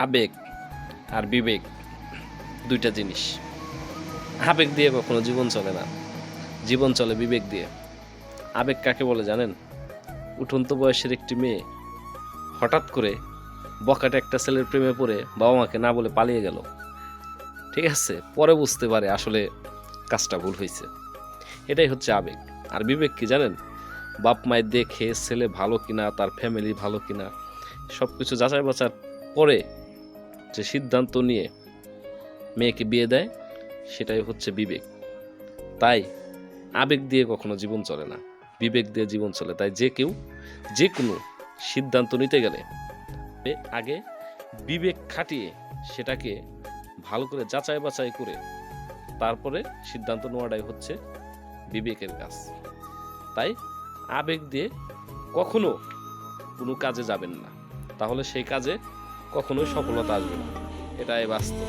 আবেগ আর বিবেক দুইটা জিনিস। আবেগ দিয়ে কখনো জীবন চলে না, জীবন চলে বিবেক দিয়ে। আবেগ কাকে বলে জানেন? উঠন্ত বয়সের একটি মেয়ে হঠাৎ করে বখাটে একটা ছেলের প্রেমে পড়ে বাবা মাকে না বলে পালিয়ে গেল, ঠিক আছে? পরে বুঝতে পারে আসলে কাজটা ভুল হয়েছে। এটাই হচ্ছে আবেগ। আর বিবেক কি জানেন? বাপ মায়ের দেখে ছেলে ভালো কিনা, তার ফ্যামিলি ভালো কিনা, সব কিছু যাচাই বাছার পরে যে সিদ্ধান্ত নিয়ে মেয়েকে বিয়ে দেয়, সেটাই হচ্ছে বিবেক। তাই আবেগ দিয়ে কখনো জীবন চলে না, বিবেক দিয়ে জীবন চলে। তাই যে কেউ যে কোনো সিদ্ধান্ত নিতে গেলে আগে বিবেক খাটিয়ে সেটাকে ভালো করে যাচাই বাছাই করে তারপরে সিদ্ধান্ত নেওয়াটাই হচ্ছে বিবেকের কাজ। তাই আবেগ দিয়ে কখনো কোনো কাজে যাবেন না, তাহলে সেই কাজে কখনোই সফলতা আসবে না। এটাই বাস্তব।